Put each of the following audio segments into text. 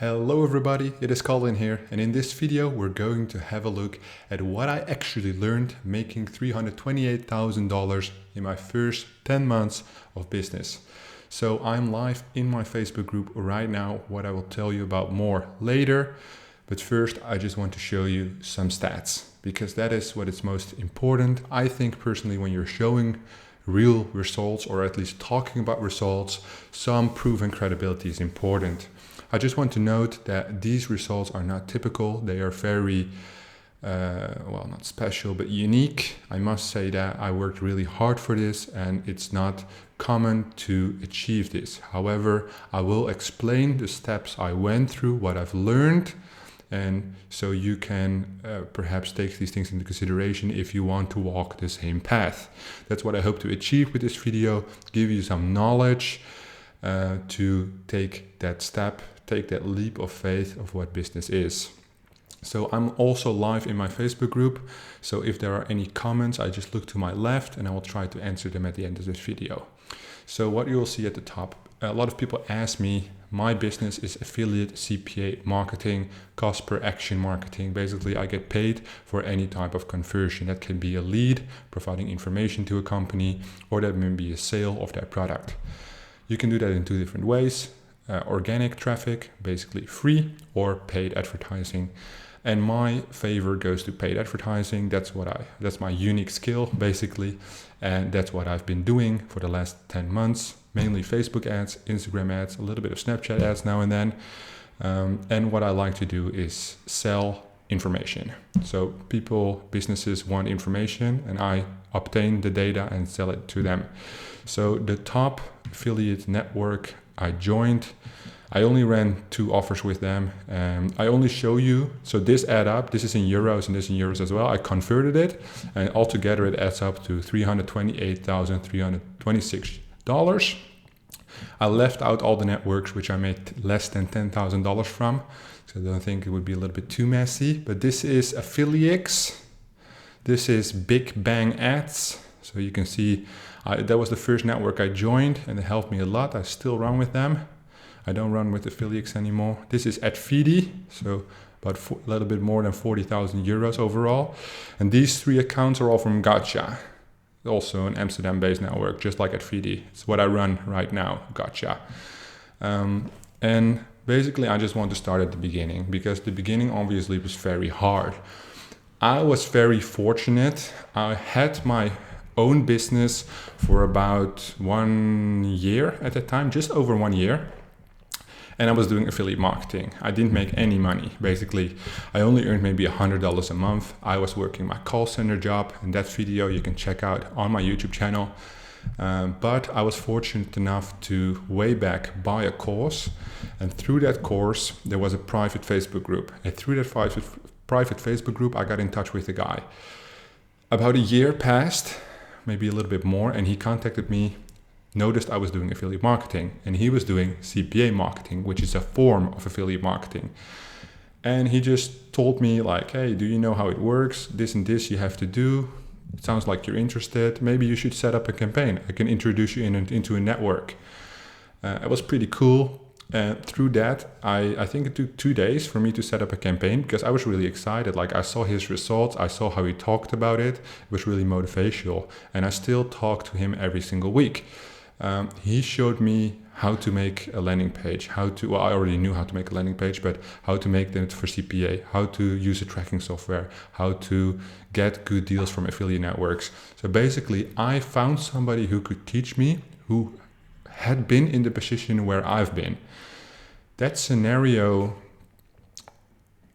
Hello everybody, it is Colin here, and in this video we're going to have a look at what I actually learned making $328,000 in my first 10 months of business. So I'm live in my Facebook group right now, what I will tell you about more later. But first I just want to show you some stats, because that is what is most important. I think personally when you're showing real results, or at least talking about results, some proven credibility is important. I just want to note that these results are not typical. They are very, not special, but unique. I must say that I worked really hard for this and it's not common to achieve this. However, I will explain the steps I went through, what I've learned, and so you can perhaps take these things into consideration if you want to walk the same path. That's what I hope to achieve with this video, give you some knowledge to take that step, take that leap of faith of what business is. So I'm also live in my Facebook group. So if there are any comments, I just look to my left and I will try to answer them at the end of this video. So what you'll see at the top, a lot of people ask me, my business is affiliate CPA marketing, cost per action marketing. Basically, I get paid for any type of conversion. That can be a lead, providing information to a company, or that may be a sale of their product. You can do that in two different ways. Organic traffic, basically free, or paid advertising. And my favor goes to paid advertising. That's my unique skill basically. And that's what I've been doing for the last 10 months, mainly Facebook ads, Instagram ads, a little bit of Snapchat ads now and then. And what I like to do is sell information. So businesses want information and I obtain the data and sell it to them. So the top affiliate network I joined, I only ran 2 offers with them. I only show you, so this add up, this is in euros and this in euros as well. I converted it and altogether it adds up to $328,326. I left out all the networks which I made less than $10,000 from. So I don't think it would be a little bit too messy, but this is affiliates. This is Big Bang Ads. So you can see that was the first network I joined and it helped me a lot. I still run with them. I don't run with affiliates anymore. This is Adfidi, so about a little bit more than 40,000 euros overall. And these 3 accounts are all from Gotcha, also an Amsterdam-based network, just like Adfidi. It's what I run right now, Gotcha. And basically I just want to start at the beginning, because the beginning obviously was very hard. I was very fortunate. I had my own business for about 1 year at the time, just over 1 year. And I was doing affiliate marketing. I didn't make any money. Basically, I only earned maybe $100 a month. I was working my call center job, and that video you can check out on my YouTube channel. But I was fortunate enough to way back buy a course. And through that course, there was a private Facebook group. And through that private Facebook group, I got in touch with a guy. About a year passed, maybe a little bit more, and he contacted me, noticed I was doing affiliate marketing, and he was doing CPA marketing, which is a form of affiliate marketing. And he just told me like, hey, do you know how it works? This and this you have to do. It sounds like you're interested. Maybe you should set up a campaign. I can introduce you into a network. It was pretty cool. Through that, I think it took 2 days for me to set up a campaign, because I was really excited. Like I saw his results, I saw how he talked about it. It was really motivational, and I still talk to him every single week. He showed me how to make a landing page, I already knew how to make a landing page, but how to make them for CPA, how to use a tracking software, how to get good deals from affiliate networks. So basically, I found somebody who could teach me, who had been in the position where I've been. That scenario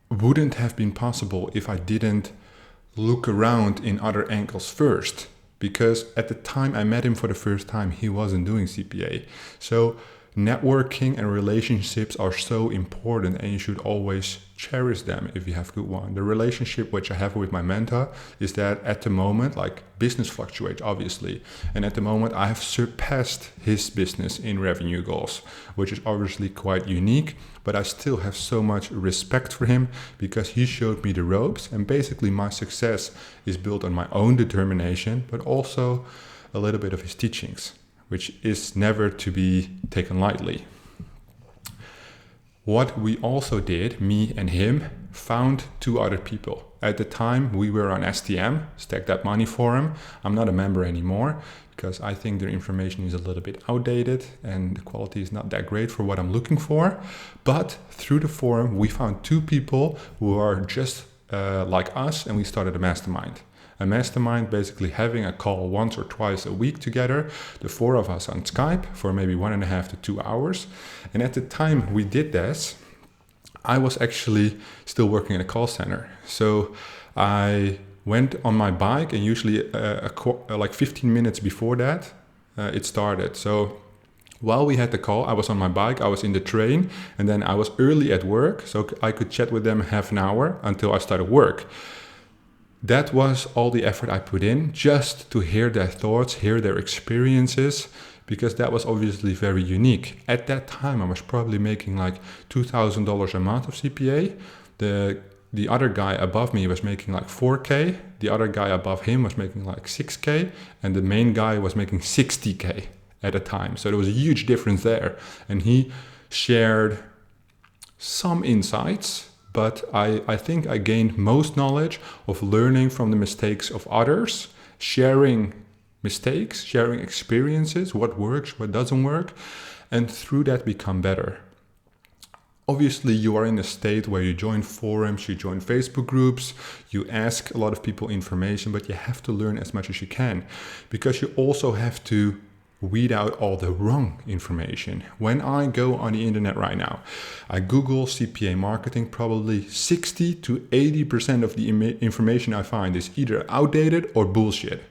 wouldn't have been possible if I didn't look around in other angles first. Because at the time I met him for the first time, he wasn't doing CPA. So networking and relationships are so important, and you should always cherish them if you have good one. The relationship which I have with my mentor is that at the moment, like business fluctuates obviously, and at the moment I have surpassed his business in revenue goals, which is obviously quite unique, but I still have so much respect for him because he showed me the ropes, and basically my success is built on my own determination, but also a little bit of his teachings, which is never to be taken lightly. What we also did, me and him, found 2 other people. At the time, we were on STM, Stack That Money Forum. I'm not a member anymore because I think their information is a little bit outdated and the quality is not that great for what I'm looking for. But through the forum, we found 2 people who are just like us, and we started a mastermind. A mastermind, basically having a call once or twice a week together, the 4 of us on Skype for maybe 1.5 to 2 hours. And at the time we did this, I was actually still working in a call center. So I went on my bike, and usually like 15 minutes before that, it started. So while we had the call, I was on my bike, I was in the train, and then I was early at work, so I could chat with them half an hour until I started work. That was all the effort I put in, just to hear their thoughts, hear their experiences, because that was obviously very unique. At that time, I was probably making like $2,000 a month of CPA. The other guy above me was making like 4K. The other guy above him was making like 6K. And the main guy was making 60K at a time. So there was a huge difference there. And he shared some insights, but I think I gained most knowledge of learning from the mistakes of others, sharing mistakes, sharing experiences, what works, what doesn't work, and through that become better. Obviously, you are in a state where you join forums, you join Facebook groups, you ask a lot of people information, but you have to learn as much as you can, because you also have to weed out all the wrong information. When I go on the internet right now, I Google CPA marketing, probably 60 to 80% of the information I find is either outdated or bullshit.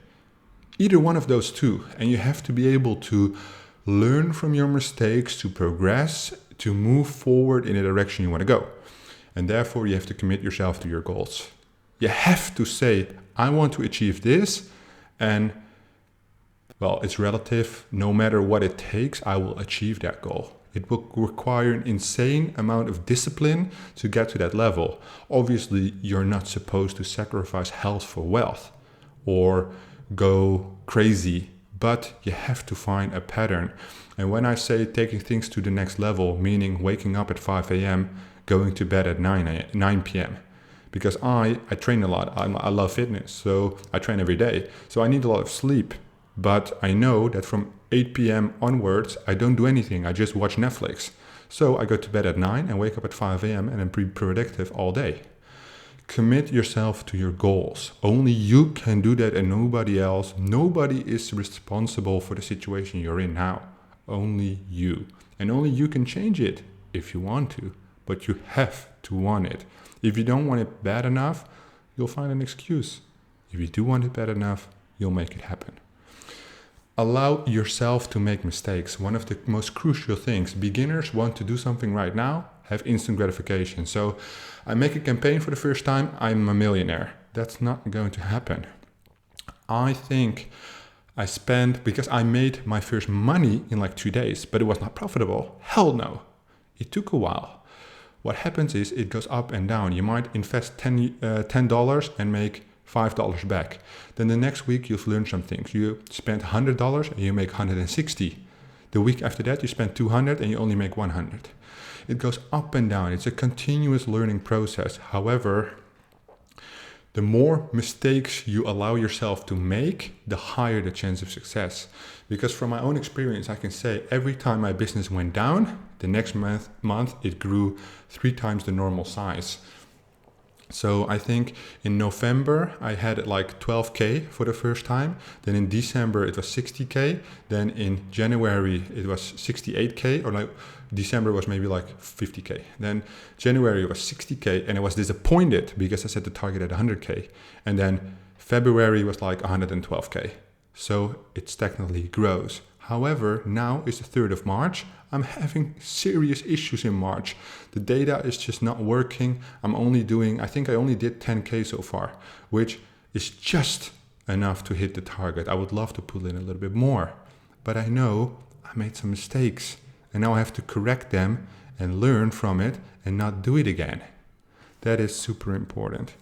Either one of those two. And you have to be able to learn from your mistakes, to progress, to move forward in the direction you want to go. And therefore, you have to commit yourself to your goals. You have to say, I want to achieve this, and well, it's relative. No matter what it takes, I will achieve that goal. It will require an insane amount of discipline to get to that level. Obviously, you're not supposed to sacrifice health for wealth or go crazy, but you have to find a pattern. And when I say taking things to the next level, meaning waking up at 5 a.m., going to bed at 9 p.m. Because I train a lot. I love fitness, so I train every day. So I need a lot of sleep. But I know that from 8 p.m. onwards, I don't do anything. I just watch Netflix. So I go to bed at 9 and wake up at 5 a.m. and I'm pretty productive all day. Commit yourself to your goals. Only you can do that and nobody else. Nobody is responsible for the situation you're in now. Only you. And only you can change it if you want to. But you have to want it. If you don't want it bad enough, you'll find an excuse. If you do want it bad enough, you'll make it happen. Allow yourself to make mistakes. One of the most crucial things. Beginners want to do something right now, have instant gratification. So I make a campaign for the first time, I'm a millionaire. That's not going to happen. I think I spent, because I made my first money in like 2 days, but it was not profitable. Hell no. It took a while. What happens is it goes up and down. You might invest $10 and make $5 back. Then the next week you've learned some things. You spent $100 and you make $160. The week after that you spend $200 and you only make $100. It goes up and down. It's a continuous learning process. However, the more mistakes you allow yourself to make, the higher the chance of success. Because from my own experience, I can say every time my business went down, the next month it grew 3 times the normal size. So I think in November I had like 12K for the first time. Then in December it was 60K. Then in January it was 68K, or like December was maybe like 50K. Then January was 60K and I was disappointed because I set the target at 100K. And then February was like 112K. So it stagnantly grows. However, now is the 3rd of March. I'm having serious issues in March. The data is just not working. I think I only did 10K so far, which is just enough to hit the target. I would love to pull in a little bit more, but I know I made some mistakes and now I have to correct them and learn from it and not do it again. That is super important.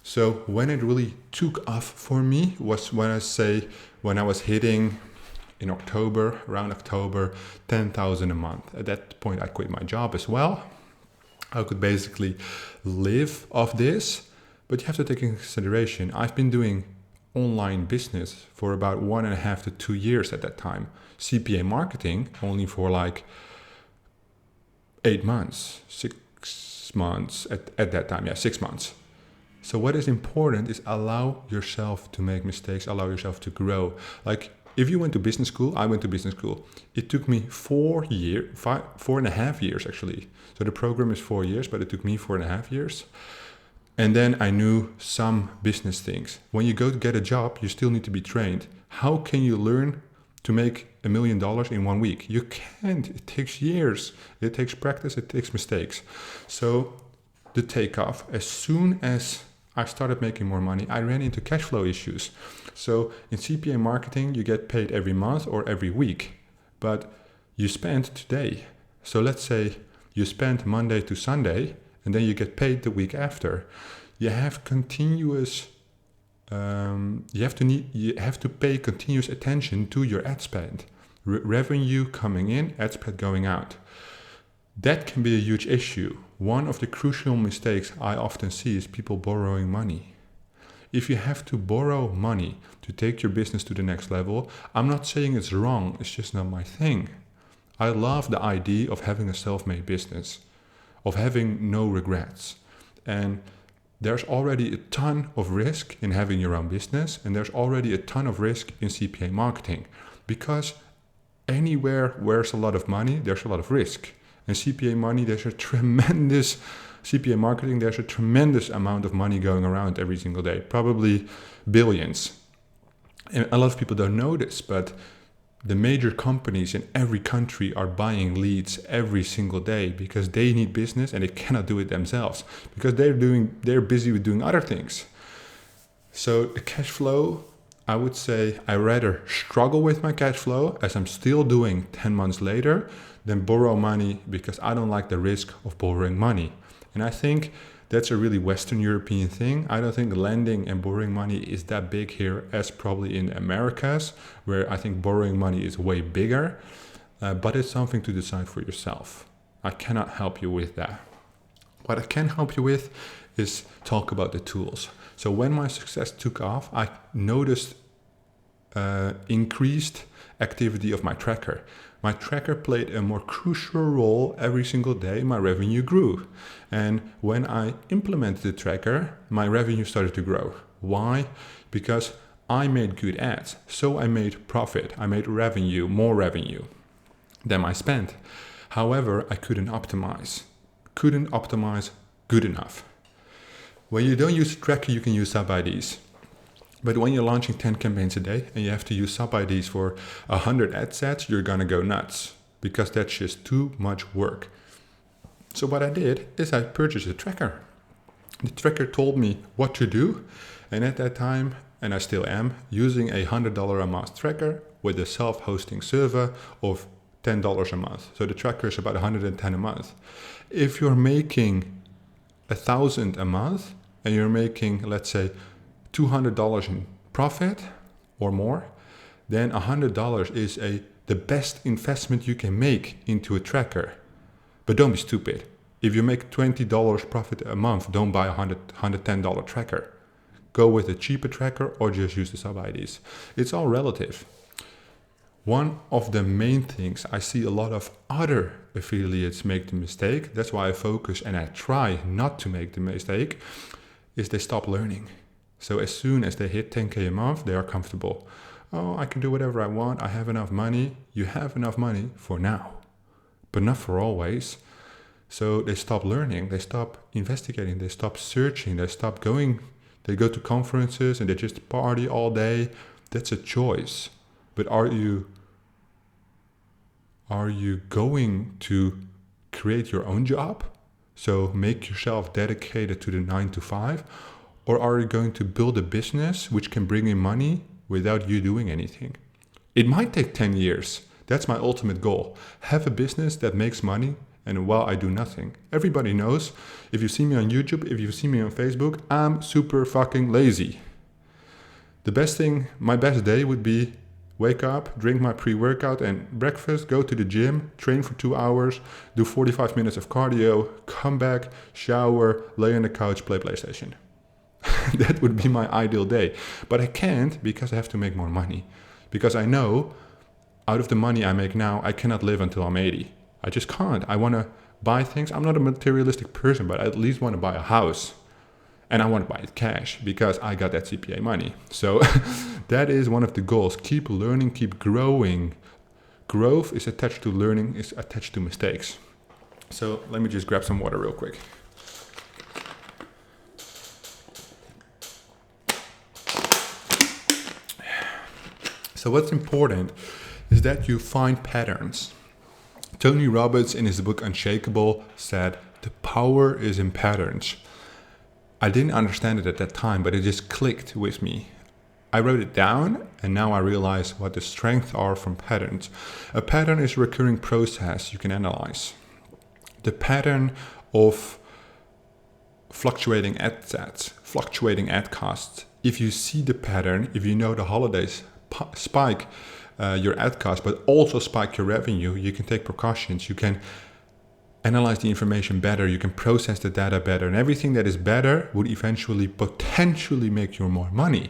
So when it really took off for me was when I was hitting in October, around October, 10,000 a month. At that point, I quit my job as well. I could basically live off this, but you have to take into consideration, I've been doing online business for about 1.5 to 2 years at that time. CPA Marketing only for like 8 months, 6 months at that time. 6 months. So what is important is allow yourself to make mistakes, allow yourself to grow. Like if you went to business school, I went to business school. It took me 4.5 years actually. So the program is 4 years, but it took me 4.5 years. And then I knew some business things. When you go to get a job, you still need to be trained. How can you learn to make $1 million in 1 week? You can't. It takes years. It takes practice. It takes mistakes. So the takeoff, as soon as I started making more money, I ran into cash flow issues. So in CPA marketing, you get paid every month or every week, but you spend today. So let's say you spend Monday to Sunday, and then you get paid the week after. You have continuous, you have to pay continuous attention to your ad spend. Revenue coming in, ad spend going out. That can be a huge issue. One of the crucial mistakes I often see is people borrowing money. If you have to borrow money to take your business to the next level, I'm not saying it's wrong, it's just not my thing. I love the idea of having a self-made business, of having no regrets. And there's already a ton of risk in having your own business, and there's already a ton of risk in CPA marketing, because anywhere where there's a lot of money, there's a lot of risk. And CPA marketing, there's a tremendous amount of money going around every single day, probably billions. And a lot of people don't know this, but the major companies in every country are buying leads every single day because they need business and they cannot do it themselves because they're busy with doing other things. So the cash flow, I would say I rather struggle with my cash flow, as I'm still doing 10 months later, than borrow money because I don't like the risk of borrowing money. And I think that's a really Western European thing. I don't think lending and borrowing money is that big here as probably in Americas, where I think borrowing money is way bigger, but it's something to decide for yourself. I cannot help you with that. What I can help you with is talk about the tools. So when my success took off, I noticed increased activity of my tracker. My tracker played a more crucial role every single day. My revenue grew. And when I implemented the tracker, my revenue started to grow. Why? Because I made good ads. So I made profit. I made revenue, more revenue than I spent. However, I couldn't optimize good enough. When you don't use a tracker, you can use sub-IDs. But when you're launching 10 campaigns a day and you have to use sub-IDs for 100 ad sets, you're gonna go nuts because that's just too much work. So what I did is I purchased a tracker. The tracker told me what to do. And at that time, and I still am, using a $100 a month tracker with a self-hosting server of $10 a month. So the tracker is about $110 a month. If you're making $1,000 a month and you're making, let's say, $200 in profit or more, then $100 is the best investment you can make into a tracker. But don't be stupid. If you make $20 profit a month, don't buy a $110 tracker. Go with a cheaper tracker or just use the sub-IDs. It's all relative. One of the main things I see a lot of other affiliates make the mistake, that's why I focus and I try not to make the mistake, is they stop learning. So as soon as they hit 10K a month, they are comfortable. Oh, I can do whatever I want. I have enough money. You have enough money for now, but not for always. So they stop learning. They stop investigating. They stop searching. They stop going. They go to conferences and they just party all day. That's a choice. But are you going to create your own job? So make yourself dedicated to the 9 to 5. Or are you going to build a business which can bring in money without you doing anything? It might take 10 years. That's my ultimate goal. Have a business that makes money and while I do nothing. Everybody knows, if you see me on YouTube, if you see me on Facebook, I'm super fucking lazy. My best day would be Wake up, drink my pre-workout and breakfast, go to the gym, train for 2 hours, do 45 minutes of cardio, come back, shower, lay on the couch, play PlayStation. That would be my ideal day. But I can't because I have to make more money. Because I know out of the money I make now, I cannot live until I'm 80. I just can't. I want to buy things. I'm not a materialistic person, but I at least want to buy a house. And I want to buy it cash because I got that CPA money. So that is one of the goals. Keep learning, keep growing. Growth is attached to learning, is attached to mistakes. So let me just grab some water real quick. So what's important is that you find patterns. Tony Robbins in his book Unshakable said, the power is in patterns. I didn't understand it at that time, but it just clicked with me. I wrote it down and now I realize what the strengths are from patterns. A pattern is a recurring process you can analyze. The pattern of fluctuating ad sets, fluctuating ad costs. If you see the pattern, if you know the holidays spike your ad cost, but also spike your revenue, you can take precautions. You can analyze the information better, you can process the data better, and everything that is better would eventually potentially make you more money.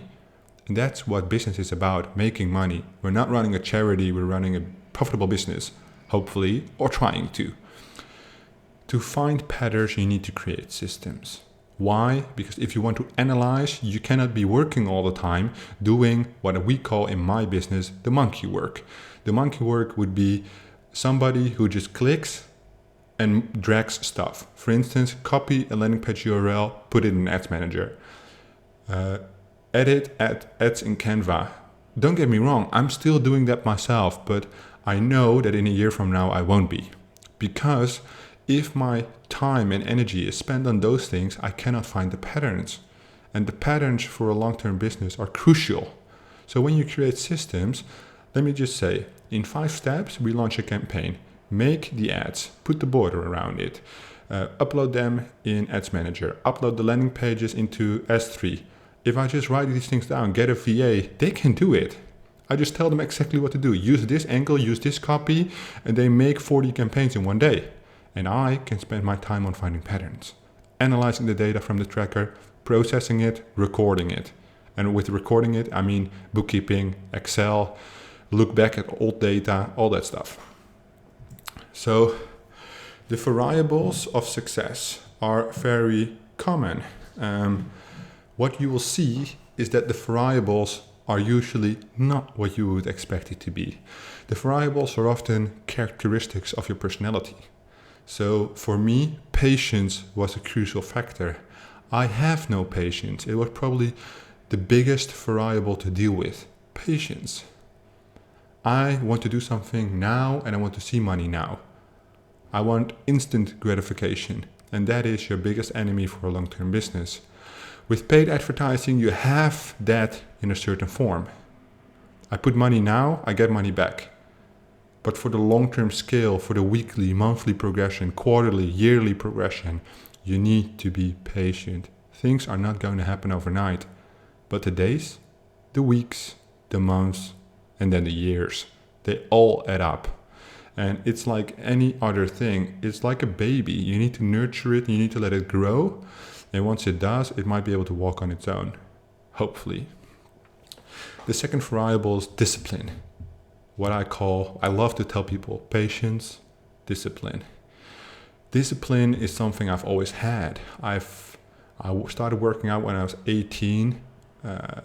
And that's what business is about, making money. We're not running a charity, we're running a profitable business, hopefully, or trying to. To find patterns, you need to create systems. Why? Because if you want to analyze, you cannot be working all the time doing what we call in my business the monkey work. The monkey work would be somebody who just clicks and drags stuff. For instance, copy a landing page URL, put it in Ads Manager. Edit ads in Canva. Don't get me wrong, I'm still doing that myself, but I know that in a year from now I won't be. Because if my time and energy is spent on those things, I cannot find the patterns. And the patterns for a long-term business are crucial. So when you create systems, let me just say, in 5 steps, we launch a campaign. Make the ads, put the border around it, upload them in Ads Manager, upload the landing pages into S3. If I just write these things down, get a VA, they can do it. I just tell them exactly what to do. Use this angle, use this copy, and they make 40 campaigns in one day. And I can spend my time on finding patterns, analyzing the data from the tracker, processing it, recording it. And with recording it, I mean bookkeeping, Excel, look back at old data, all that stuff. So the variables of success are very common. What you will see is that the variables are usually not what you would expect it to be. The variables are often characteristics of your personality. So for me, patience was a crucial factor. I have no patience. It was probably the biggest variable to deal with. Patience. I want to do something now and I want to see money now. I want instant gratification, and that is your biggest enemy for a long-term business. With paid advertising, you have that in a certain form. I put money now, I get money back. But for the long-term scale, for the weekly, monthly progression, quarterly, yearly progression, you need to be patient. Things are not going to happen overnight. But the days, the weeks, the months, and then the years, they all add up. And it's like any other thing. It's like a baby. You need to nurture it, you need to let it grow. And once it does, it might be able to walk on its own. Hopefully. The second variable is discipline. What I love to tell people, patience, discipline. Discipline is something I've always had. I started working out when I was 18.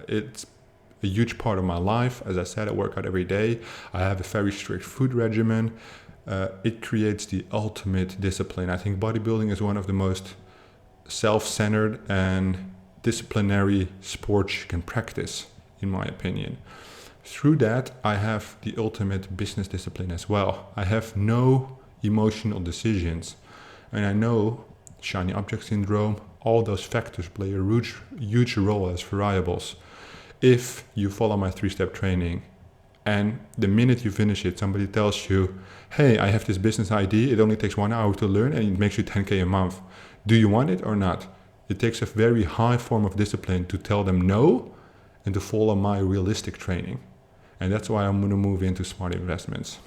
It's a huge part of my life. As I said, I work out every day. I have a very strict food regimen. It creates the ultimate discipline. I think bodybuilding is one of the most self-centered and disciplinary sports you can practice, in my opinion. Through that, I have the ultimate business discipline as well. I have no emotional decisions. And I know shiny object syndrome, all those factors play a huge role as variables. If you follow my 3-step training and the minute you finish it, somebody tells you, hey, I have this business idea, it only takes 1 hour to learn and it makes you 10K a month. Do you want it or not? It takes a very high form of discipline to tell them no and to follow my realistic training. And that's why I'm going to move into smart investments.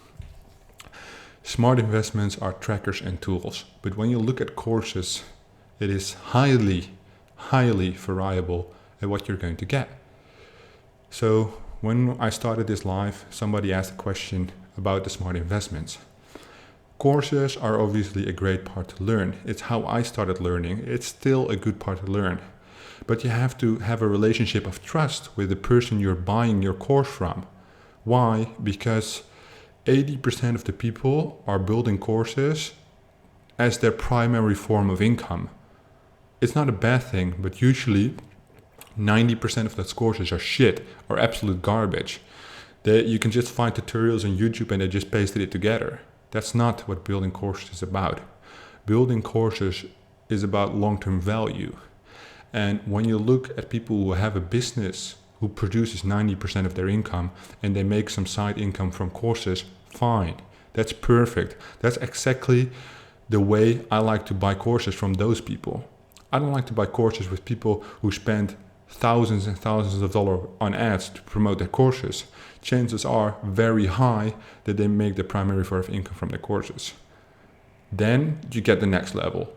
Smart investments are trackers and tools. But when you look at courses, it is highly variable at what you're going to get. So when I started this live, somebody asked a question about the smart investments. Courses are obviously a great part to learn. It's how I started learning. It's still a good part to learn. But you have to have a relationship of trust with the person you're buying your course from. Why? Because 80% of the people are building courses as their primary form of income. It's not a bad thing, but usually 90% of those courses are shit or absolute garbage. You can just find tutorials on YouTube and they just pasted it together. That's not what building courses is about. Building courses is about long-term value. And when you look at people who have a business who produces 90% of their income and they make some side income from courses, fine. That's perfect. That's exactly the way I like to buy courses from those people. I don't like to buy courses with people who spend thousands and thousands of dollars on ads to promote their courses. Chances are very high that they make the primary source of income from their courses. Then you get the next level.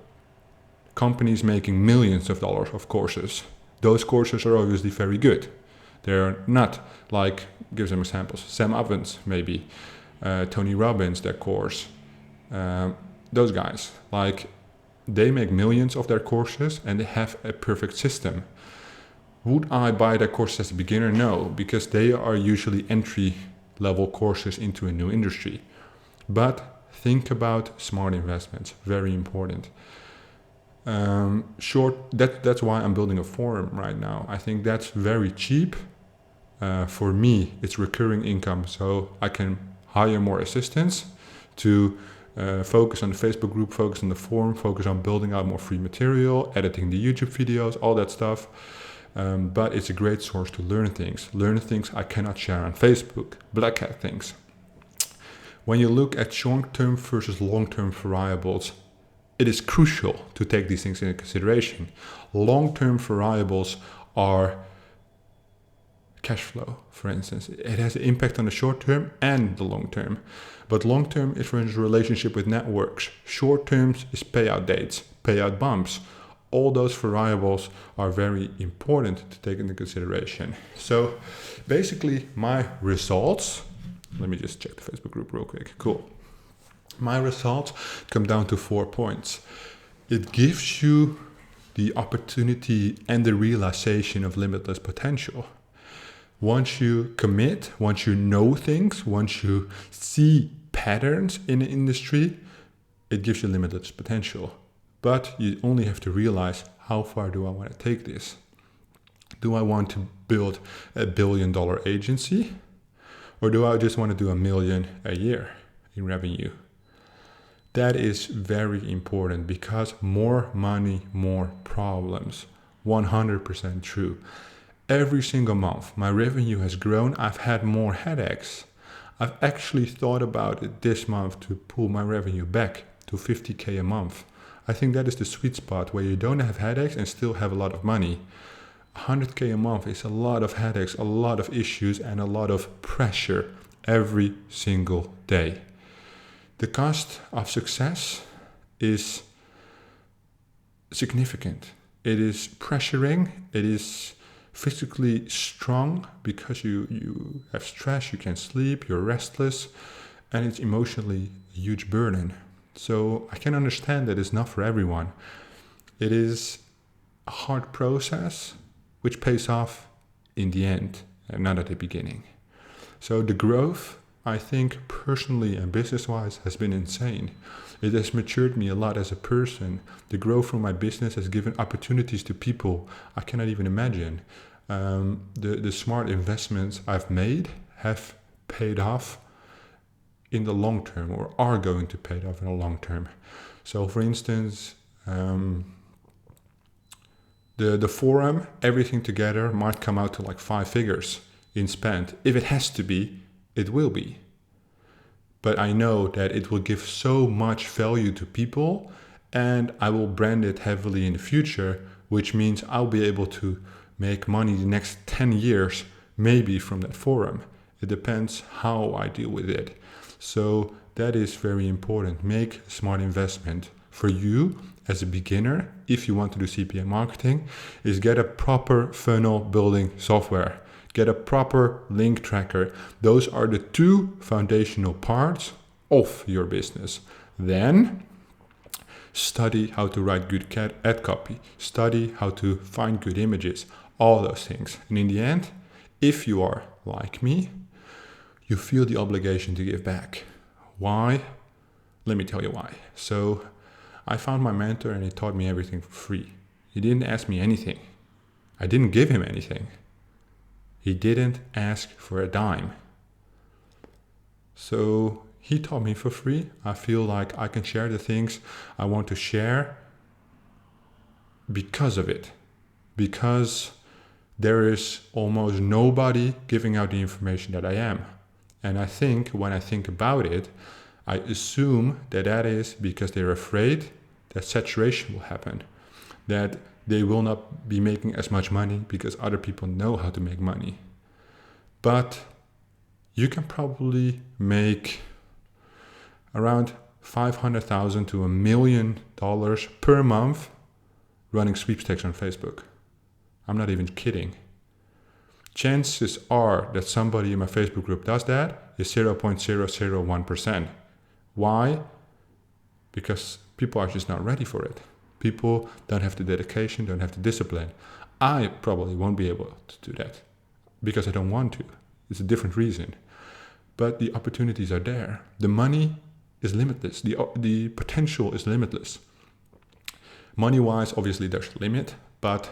Companies making millions of dollars of courses. Those courses are obviously very good. They're not like, give some examples, Sam Ovens maybe, Tony Robbins, their course. Those guys, like they make millions of their courses and they have a perfect system. Would I buy their courses as a beginner? No, because they are usually entry-level courses into a new industry. But think about smart investments, very important. That's why I'm building a forum right now. I think that's very cheap. For me, it's recurring income, so I can hire more assistants to focus on the Facebook group, focus on the forum, focus on building out more free material, editing the YouTube videos, all that stuff. But it's a great source to learn things I cannot share on Facebook, black hat things. When you look at short-term versus long-term variables, it is crucial to take these things into consideration. Long-term variables are cash flow, for instance. It has an impact on the short term and the long term. But long term is, for instance, relationship with networks. Short terms is payout dates, payout bumps. All those variables are very important to take into consideration. So basically my results, let me just check the Facebook group real quick. Cool. My results come down to 4 points. It gives you the opportunity and the realization of limitless potential. Once you commit, once you know things, once you see patterns in the industry, it gives you limitless potential. But you only have to realize, how far do I want to take this? Do I want to build $1 billion agency? Or do I just want to do $1 million a year in revenue? That is very important, because more money, more problems. 100% true. Every single month, my revenue has grown. I've had more headaches. I've actually thought about it this month to pull my revenue back to 50K a month. I think that is the sweet spot where you don't have headaches and still have a lot of money. 100K a month is a lot of headaches, a lot of issues, and a lot of pressure every single day. The cost of success is significant. It is pressuring. It is physically strong because you have stress, you can't sleep, you're restless, and it's emotionally a huge burden. So I can understand that it's not for everyone. It is a hard process which pays off in the end and not at the beginning. So the growth, I think personally and business-wise, has been insane. It has matured me a lot as a person. The growth from my business has given opportunities to people I cannot even imagine. The smart investments I've made have paid off in the long term, or are going to pay off in the long term. So for instance, the forum, everything together might come out to like 5 figures in spend. If it has to be, it will be. But I know that it will give so much value to people, and I will brand it heavily in the future, which means I'll be able to make money the next 10 years, maybe from that forum. It depends how I deal with it. So that is very important. Make smart investment. For you as a beginner, if you want to do CPA marketing, is get a proper funnel building software. Get a proper link tracker. Those are the two foundational parts of your business. Then study how to write good ad copy. Study how to find good images. All those things. And in the end, if you are like me, you feel the obligation to give back. Why? Let me tell you why. So I found my mentor and he taught me everything for free. He didn't ask me anything. I didn't give him anything. He didn't ask for a dime. So he taught me for free. I feel like I can share the things I want to share because of it. Because there is almost nobody giving out the information that I am. And I think when I think about it, I assume that is because they're afraid that saturation will happen. That they will not be making as much money because other people know how to make money. But you can probably make around $500,000 to $1 million per month running sweepstakes on Facebook. I'm not even kidding. Chances are that somebody in my Facebook group does that is 0.001%. Why? Because people are just not ready for it. People don't have the dedication, don't have the discipline. I probably won't be able to do that because I don't want to. It's a different reason. But the opportunities are there. The money is limitless. The potential is limitless. Money-wise, obviously there's a limit, but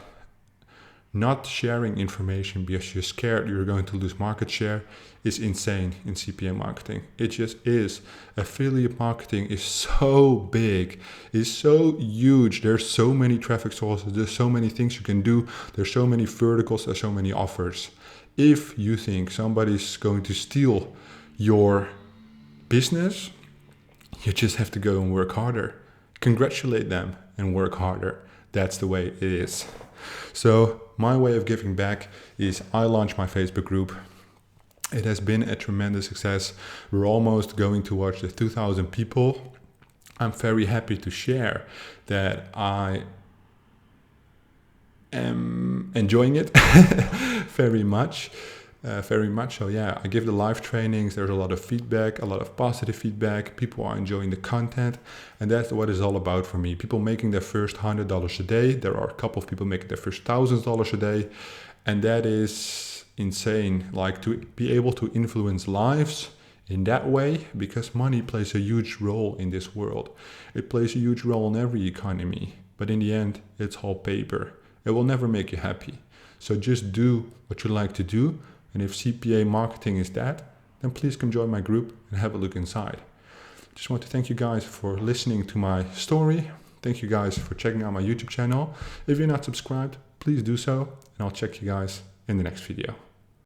not sharing information because you're scared you're going to lose market share is insane in CPA marketing. It just is. Affiliate marketing is so big, is so huge. There's so many traffic sources, there's so many things you can do, there's so many verticals, there's so many offers. If you think somebody's going to steal your business, you just have to go and work harder. Congratulate them and work harder. That's the way it is. So my way of giving back is I launched my Facebook group. It has been a tremendous success. We're almost going towards the 2,000 people. I'm very happy to share that I am enjoying it very much. So yeah, I give the live trainings. There's a lot of feedback, a lot of positive feedback. People are enjoying the content, and that's what it's all about for me. People making their first $100 a day. There are a couple of people making their first $1,000 a day, and that is insane. Like to be able to influence lives in that way, because money plays a huge role in this world. It plays a huge role in every economy, but in the end, it's all paper. It will never make you happy. So just do what you like to do. And if CPA marketing is that, then please come join my group and have a look inside. Just want to thank you guys for listening to my story. Thank you guys for checking out my YouTube channel. If you're not subscribed, please do so. And I'll check you guys in the next video.